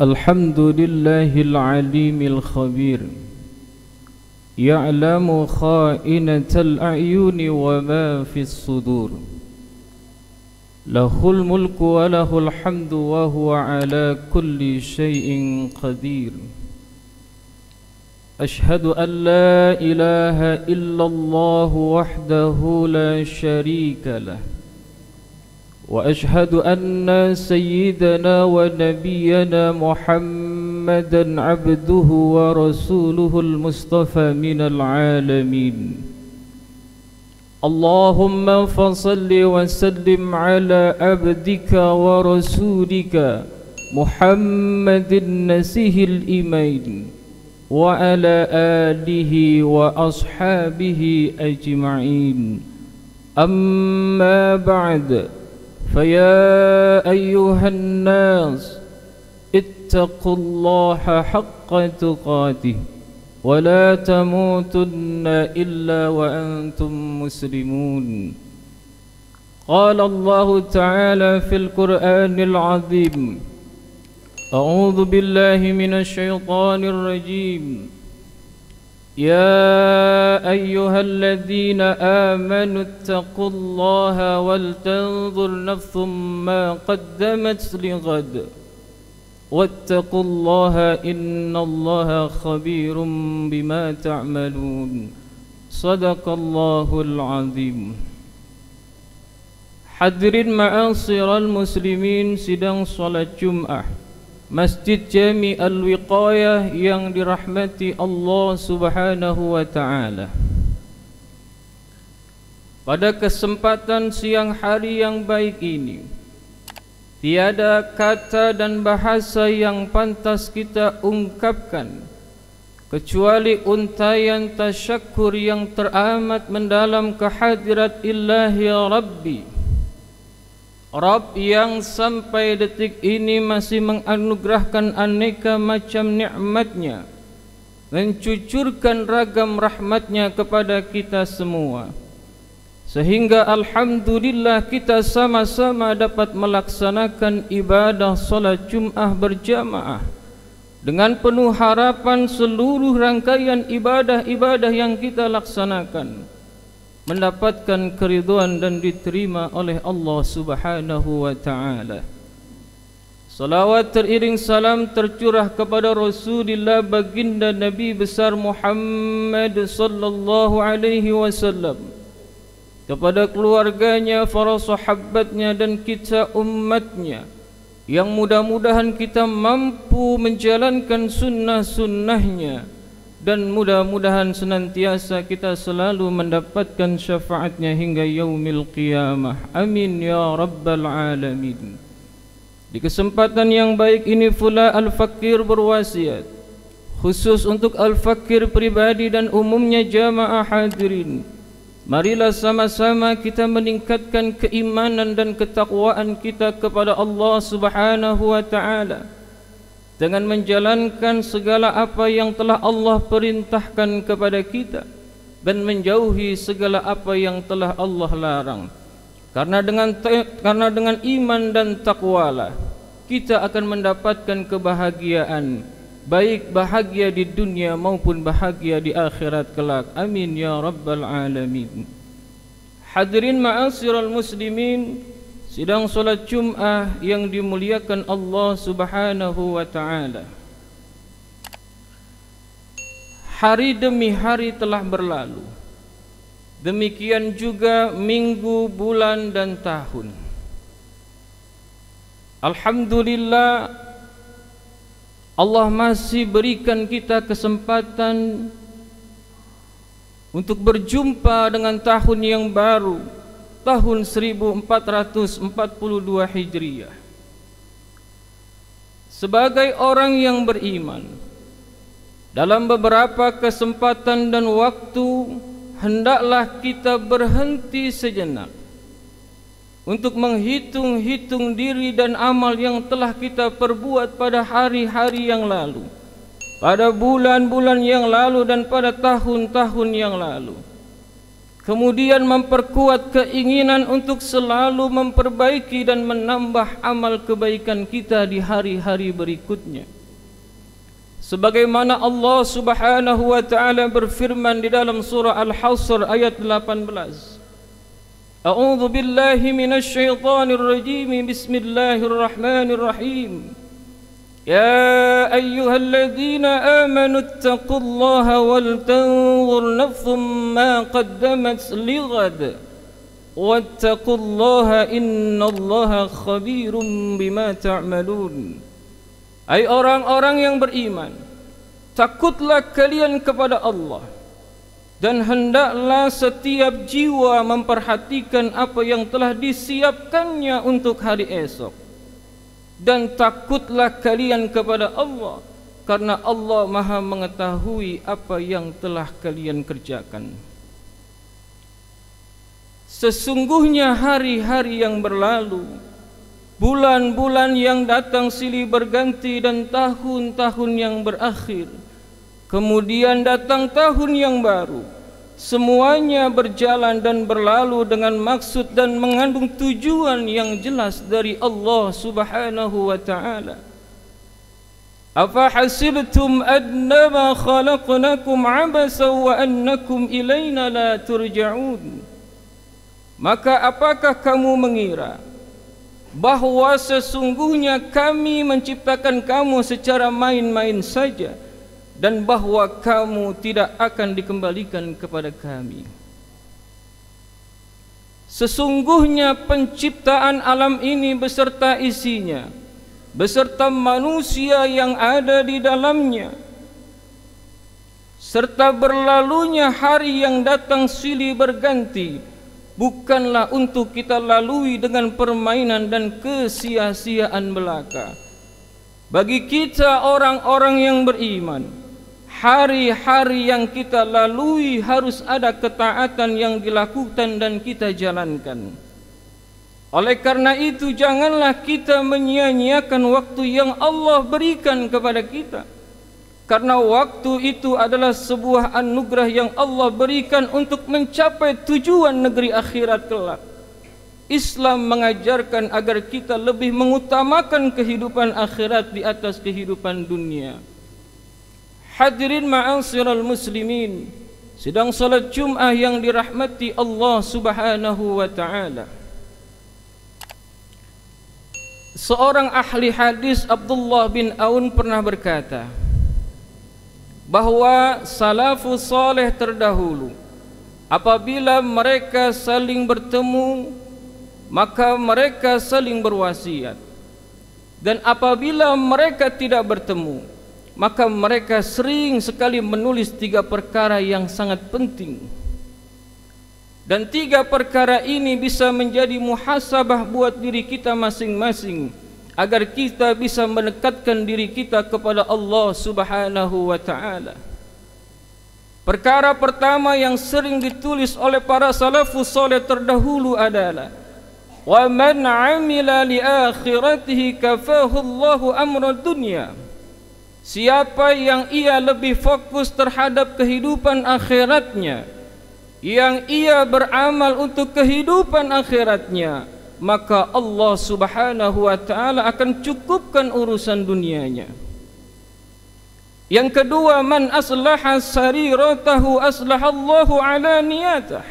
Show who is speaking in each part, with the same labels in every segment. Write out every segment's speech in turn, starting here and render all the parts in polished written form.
Speaker 1: الحمد لله العليم الخبير يعلم خائنة الأعين وما في الصدور له الملك وله الحمد وهو على كل شيء قدير أشهد أن لا إله إلا الله وحده لا شريك له وأشهد أن سيدنا ونبينا محمدا عبده ورسوله المصطفى من العالمين اللهم فصل وسلم على عبدك ورسولك محمد النسيه الإمين وعلى آله وأصحابه أجمعين أما بعد فيا أيها الناس اتقوا الله حق تقاته ولا تموتن إلا وأنتم مسلمون قال الله تعالى في القرآن العظيم أعوذ بالله من الشيطان الرجيم يا أيها الذين آمنوا اتقوا الله ولتنظر نفس ما قدمت لغد واتقوا الله إن الله خبير بما تعملون صدق الله العظيم. Hadirin ma'asyiral muslimin, sidang salat Jumat Masjid Jami Al-Wiqayah yang dirahmati Allah Subhanahu wa ta'ala. Pada kesempatan siang hari yang baik ini, tiada kata dan bahasa yang pantas kita ungkapkan kecuali untayan tasyakkur yang teramat mendalam kehadirat Ilahi Rabbi, Rabb yang sampai detik ini masih menganugerahkan aneka macam nikmatnya, mencucurkan ragam rahmatnya kepada kita semua, sehingga alhamdulillah kita sama-sama dapat melaksanakan ibadah salat Jumat berjamaah dengan penuh harapan seluruh rangkaian ibadah-ibadah yang kita laksanakan mendapatkan keridhaan dan diterima oleh Allah Subhanahu wa ta'ala. Salawat teriring salam tercurah kepada Rasulullah baginda Nabi besar Muhammad sallallahu alaihi wasallam, kepada keluarganya, para sahabatnya dan kita umatnya, yang mudah-mudahan kita mampu menjalankan sunnah-sunnahnya, dan mudah-mudahan senantiasa kita selalu mendapatkan syafaatnya hingga yaumil qiyamah. Amin ya rabbal alamin. Di kesempatan yang baik ini pula Al-Fakir berwasiat khusus untuk Al-Fakir pribadi dan umumnya jamaah hadirin, marilah sama-sama kita meningkatkan keimanan dan ketakwaan kita kepada Allah Subhanahu wa ta'ala dengan menjalankan segala apa yang telah Allah perintahkan kepada kita dan menjauhi segala apa yang telah Allah larang. Karena dengan iman dan takwalah kita akan mendapatkan kebahagiaan, baik bahagia di dunia maupun bahagia di akhirat kelak. Amin ya rabbal alamin. Hadirin ma'asyiral muslimin, sidang salat Jumat yang dimuliakan Allah Subhanahu wa ta'ala. Hari demi hari telah berlalu, demikian juga minggu, bulan dan tahun. Alhamdulillah, Allah masih berikan kita kesempatan untuk berjumpa dengan tahun yang baru, tahun 1442 Hijriah. Sebagai orang yang beriman, dalam beberapa kesempatan dan waktu hendaklah kita berhenti sejenak untuk menghitung-hitung diri dan amal yang telah kita perbuat pada hari-hari yang lalu, pada bulan-bulan yang lalu dan pada tahun-tahun yang lalu. kemudian memperkuat keinginan untuk selalu memperbaiki dan menambah amal kebaikan kita di hari-hari berikutnya. Sebagaimana Allah Subhanahu wa taala berfirman di dalam surah Al-Hasr ayat 18. A'udzu billahi minasy syaithanir rajim. Bismillahirrahmanirrahim. Ya ayyuhalladzina amanu ittaqullaha wal tanzur nafsum ma qaddamat lighad wattaqullaha innallaha khabirum bima ta'malun. Hai orang-orang yang beriman, takutlah kalian kepada Allah, dan hendaklah setiap jiwa memperhatikan apa yang telah disiapkannya untuk hari esok. Dan takutlah kalian kepada Allah, karena Allah Maha mengetahui apa yang telah kalian kerjakan. Sesungguhnya hari-hari yang berlalu, bulan-bulan yang datang silih berganti, dan tahun-tahun yang berakhir, kemudian datang tahun yang baru. Semuanya berjalan dan berlalu dengan maksud dan mengandung tujuan yang jelas dari Allah Subhanahu wa ta'ala. Afa hasibtum annama khalaqnakum abasa wa annakum ilaina la turja'un. Maka apakah kamu mengira bahwa sesungguhnya kami menciptakan kamu secara main-main saja, dan bahwa kamu tidak akan dikembalikan kepada kami? Sesungguhnya penciptaan alam ini beserta isinya, beserta manusia yang ada di dalamnya, serta berlalunya hari yang datang silih berganti, bukanlah untuk kita lalui dengan permainan dan kesia-siaan belaka. Bagi kita orang-orang yang beriman, hari-hari yang kita lalui harus ada ketaatan yang dilakukan dan kita jalankan. Oleh karena itu, janganlah kita menyia-nyiakan waktu yang Allah berikan kepada kita, karena waktu itu adalah sebuah anugerah yang Allah berikan untuk mencapai tujuan negeri akhirat kelak. Islam mengajarkan agar kita lebih mengutamakan kehidupan akhirat di atas kehidupan dunia. Hadirin ma'asyiral muslimin, sidang salat Jumat yang dirahmati Allah Subhanahu wa ta'ala. Seorang ahli hadis, Abdullah bin Aun, pernah berkata bahwa salafus saleh terdahulu, apabila mereka saling bertemu, maka mereka saling berwasiat, dan apabila mereka tidak bertemu, maka mereka sering sekali menulis 3 perkara yang sangat penting. Dan 3 perkara ini bisa menjadi muhasabah buat diri kita masing-masing, agar kita bisa mendekatkan diri kita kepada Allah Subhanahu wa ta'ala. Perkara pertama yang sering ditulis oleh para salafus saleh terdahulu adalah: wa man 'amila li akhiratihi kafahu Allahu amra dunya. Siapa yang ia lebih fokus terhadap kehidupan akhiratnya, yang ia beramal untuk kehidupan akhiratnya, maka Allah Subhanahu wa ta'ala akan cukupkan urusan dunianya. Yang kedua, man aslaha sariratahu aslahallahu ala niyatah.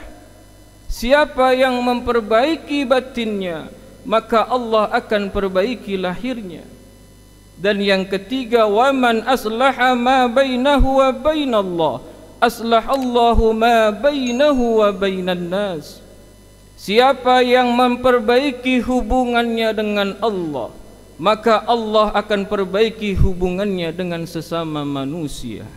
Speaker 1: Siapa yang memperbaiki batinnya, maka Allah akan perbaiki lahirnya. Dan yang ketiga, wa man aslaha ma bainahu wa bainallah aslahallahu ma bainahu wa bainan nas. Siapa yang memperbaiki hubungannya dengan Allah, maka Allah akan perbaiki hubungannya dengan sesama manusia.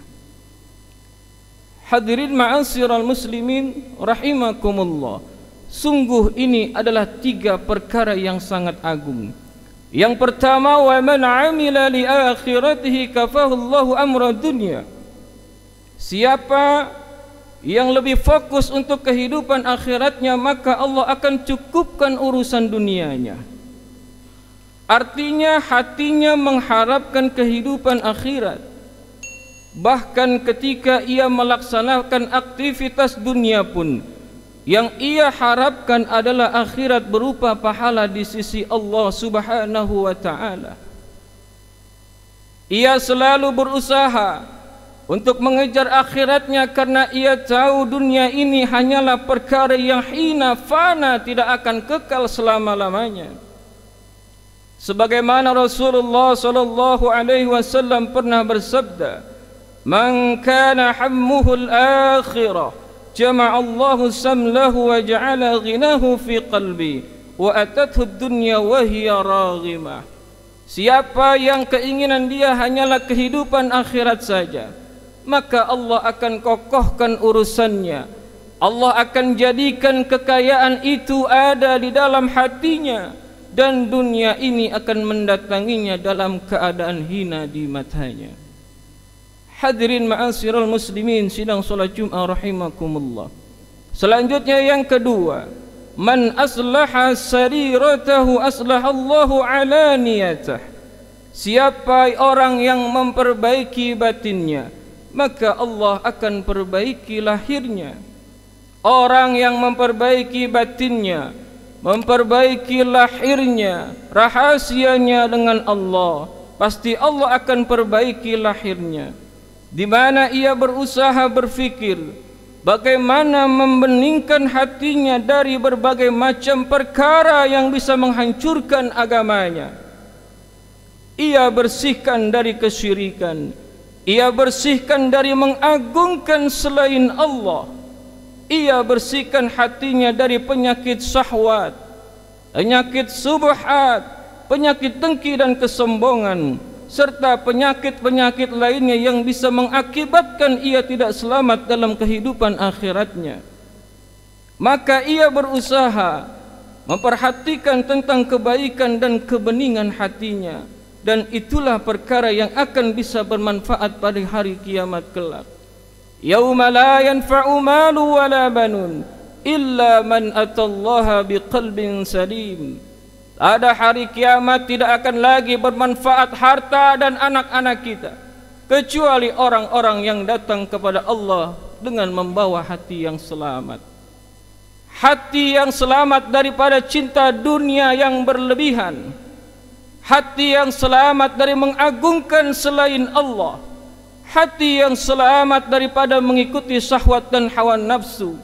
Speaker 1: Hadirin ma'asyiral muslimin rahimakumullah, sungguh ini adalah 3 perkara yang sangat agung. Yang pertama, wa man 'amila li akhiratihi kafahu Allahu amra dunya. Siapa yang lebih fokus untuk kehidupan akhiratnya, maka Allah akan cukupkan urusan dunianya. Artinya hatinya mengharapkan kehidupan akhirat. Bahkan ketika ia melaksanakan aktivitas dunia pun, Yang ia harapkan adalah akhirat berupa pahala di sisi Allah Subhanahu wa ta'ala. Ia selalu berusaha untuk mengejar akhiratnya karena ia tahu dunia ini hanyalah perkara yang hina, fana, tidak akan kekal selama-lamanya. Sebagaimana Rasulullah sallallahu alaihi wasallam pernah bersabda, "Man kana hammuhu al-akhirah, jama'a Allahu samlahu wa ja'ala ghinahu fi qalbi, wa atathu ad-dunya wa hiya raghimah." Siapa yang keinginan dia hanyalah kehidupan akhirat saja, maka Allah akan kokohkan urusannya. Allah akan jadikan kekayaan itu ada di dalam hatinya, dan dunia ini akan mendatanginya dalam keadaan hina di matanya. Hadirin ma'asyiral muslimin sidang salat Jumat rahimakumullah. Selanjutnya yang kedua, man aslaha sariratahu aslahallahu alaniyatah. Siapa orang yang memperbaiki batinnya, maka Allah akan perbaiki lahirnya. Orang yang memperbaiki batinnya, memperbaiki lahirnya, rahasianya dengan Allah, pasti Allah akan perbaiki lahirnya. Di mana ia berusaha berfikir bagaimana membeningkan hatinya dari berbagai macam perkara yang bisa menghancurkan agamanya. Ia bersihkan dari kesyirikan, ia bersihkan dari mengagungkan selain Allah, ia bersihkan hatinya dari penyakit syahwat, penyakit subhat, penyakit dengki dan kesombongan, serta penyakit-penyakit lainnya yang bisa mengakibatkan ia tidak selamat dalam kehidupan akhiratnya. Maka ia berusaha memperhatikan tentang kebaikan dan kebeningan hatinya, dan itulah perkara yang akan bisa bermanfaat pada hari kiamat kelak. Yauma la yanfa'u malu wala banun illa man atallaha biqalbin salim. Pada hari kiamat tidak akan lagi bermanfaat harta dan anak-anak kita, kecuali orang-orang yang datang kepada Allah dengan membawa hati yang selamat. Hati yang selamat daripada cinta dunia yang berlebihan, hati yang selamat dari mengagungkan selain Allah, hati yang selamat daripada mengikuti syahwat dan hawa nafsu.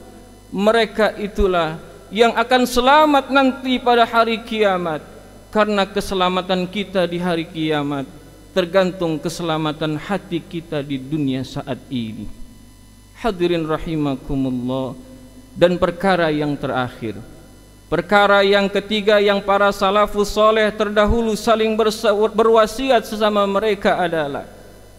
Speaker 1: Mereka itulah yang akan selamat nanti pada hari kiamat. Karena keselamatan kita di hari kiamat tergantung keselamatan hati kita di dunia saat ini. Hadirin rahimakumullah. Dan perkara yang terakhir, perkara yang ketiga yang para salafus soleh terdahulu saling berwasiat sesama mereka adalah,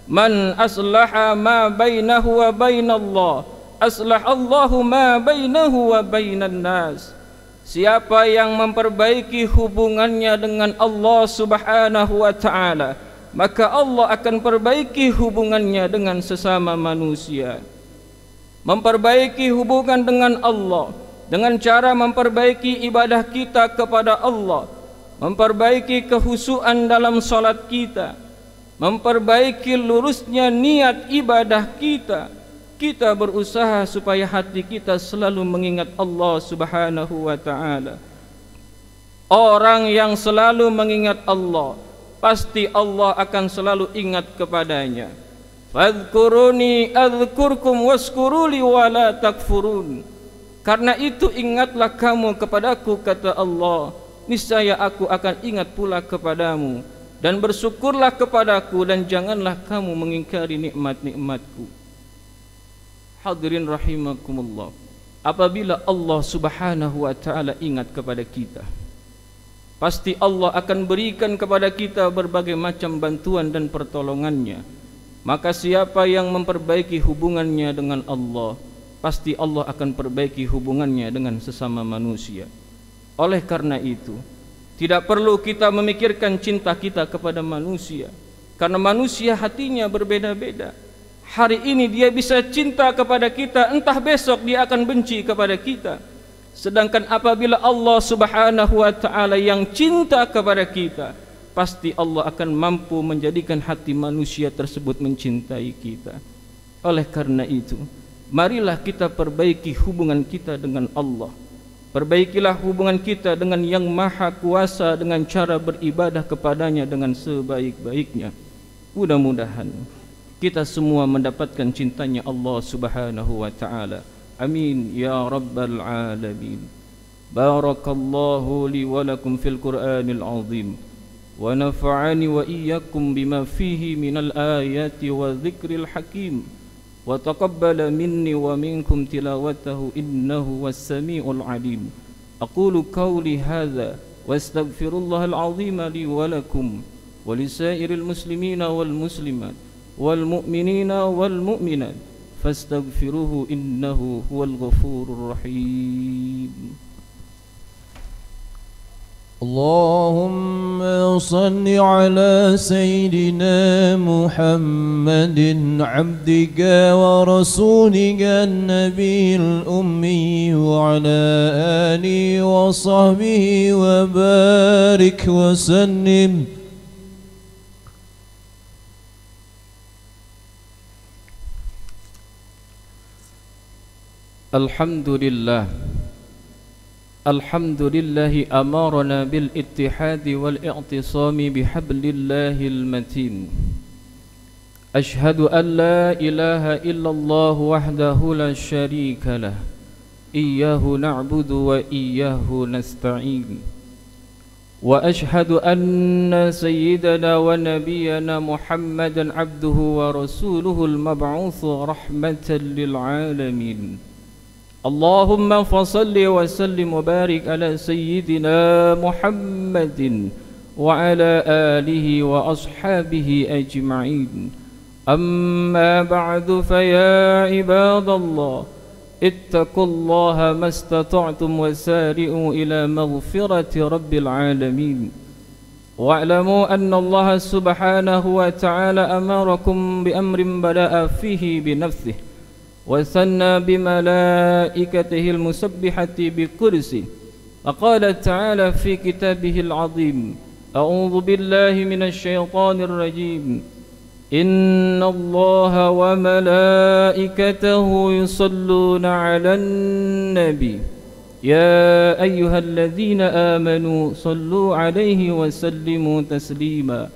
Speaker 1: man aslaha ma bainahu wa bainallah aslahallahu ma bainahu wa bainan nas. Siapa yang memperbaiki hubungannya dengan Allah Subhanahu wa ta'ala, maka Allah akan perbaiki hubungannya dengan sesama manusia. Memperbaiki hubungan dengan Allah dengan cara memperbaiki ibadah kita kepada Allah, memperbaiki kehusuan dalam salat kita, memperbaiki lurusnya niat ibadah kita. Kita berusaha supaya hati kita selalu mengingat Allah Subhanahu wa ta'ala. Orang yang selalu mengingat Allah, pasti Allah akan selalu ingat kepadanya. Fadhkuruni adzkurkum waskuruli wala takfurun. Karena itu ingatlah kamu kepadaku, kata Allah, niscaya aku akan ingat pula kepadamu, dan bersyukurlah kepadaku dan janganlah kamu mengingkari nikmat-nikmatku. Hadirin rahimakumullah. Apabila Allah Subhanahu wa ta'ala ingat kepada kita, pasti Allah akan berikan kepada kita berbagai macam bantuan dan pertolongannya. Maka siapa yang memperbaiki hubungannya dengan Allah, pasti Allah akan perbaiki hubungannya dengan sesama manusia. Oleh karena itu, tidak perlu kita memikirkan cinta kita kepada manusia, karena manusia hatinya berbeda-beda. Hari ini dia bisa cinta kepada kita, entah besok dia akan benci kepada kita. Sedangkan apabila Allah Subhanahu wa ta'ala yang cinta kepada kita, pasti Allah akan mampu menjadikan hati manusia tersebut mencintai kita. Oleh karena itu, marilah kita perbaiki hubungan kita dengan Allah. Perbaikilah hubungan kita dengan Yang Maha Kuasa dengan cara beribadah kepadanya dengan sebaik-baiknya. Mudah-mudahan kita semua mendapatkan cintanya Allah Subhanahu wa taala. Amin ya rabbal alamin. Barakallahu li wa lakum fil Qur'anil azim. Wa nafa'ani wa iyyakum bima fihi minal ayati wa dzikril hakim. Wa taqabbala minni wa minkum tilawatahu innahu was-sami'ul 'alim. Aqulu qawli hadza wa astaghfirullahal 'azima li wa lakum wa lisairil muslimina wal muslimat wal mu'minina wal mu'minat fastaghfiruhu innahu huwal ghafurur rahim.
Speaker 2: اللهم صل على سيدنا محمد عبدك ورسولك النبي الأمي وعلى آله وصحبه وبارك وسلم.
Speaker 1: الحمد لله الحمد لله أمرنا بالاتحاد والاعتصام بحبل الله المتين. أشهد أن لا إله إلا الله وحده لا شريك له إياه نعبد وإياه نستعين. وأشهد أن سيدنا ونبينا محمدا عبده ورسوله المبعوث رحمة للعالمين. اللهم فصل وسلم وبارك على سيدنا محمد وعلى آله وأصحابه أجمعين. أما بعد فيا عباد الله اتقوا الله ما استطعتم وسارعوا إلى مغفرة رب العالمين. واعلموا أن الله سبحانه وتعالى أمركم بأمر بدأ فيه بنفسه وثنى بملائكته المسبحة بقدسه. وقال تعالى في كتابه العظيم: أعوذ بالله من الشيطان الرجيم. إن الله وملائكته يصلون على النبي يا أيها الذين آمنوا صلوا عليه وسلموا تسليما.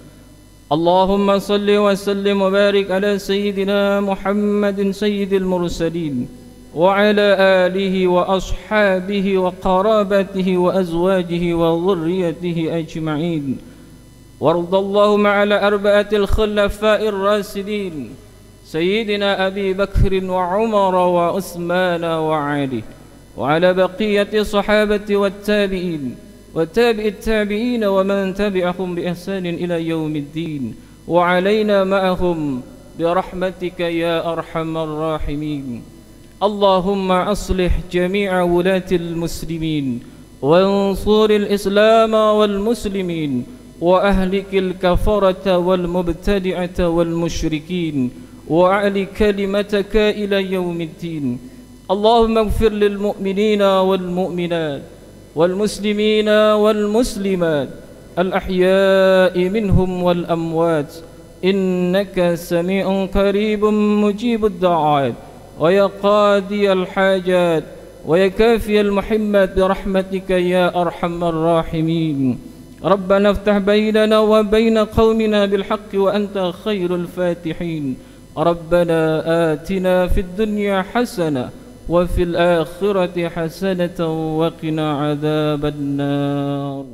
Speaker 1: اللهم صل وسلم وبارك على سيدنا محمد سيد المرسلين وعلى آله وأصحابه وقرابته وأزواجه وذريته أجمعين. وارض اللهم على أربعة الخلفاء الراشدين سيدنا أبي بكر وعمر وعثمان وعلي وعلى بقية الصحابة والتابعين وتابع التابعين ومن تبعهم بإحسان إلى يوم الدين وعلينا معهم برحمتك يا أرحم الراحمين. اللهم أصلح جميع ولاة المسلمين وانصر الإسلام والمسلمين وأهلك الكفرة والمبتدعة والمشركين وأعل كلمتك إلى يوم الدين. اللهم اغفر للمؤمنين والمؤمنات والمسلمين والمسلمات الأحياء منهم والأموات إنك سميع قريب مجيب الدعوات ويا قاضي الحاجات ويا كافي المحمات برحمتك يا أرحم الراحمين. ربنا افتح بيننا وبين قومنا بالحق وأنت خير الفاتحين. ربنا آتنا في الدنيا حسنة وفي الآخرة حسنة وقنا عذاب النار.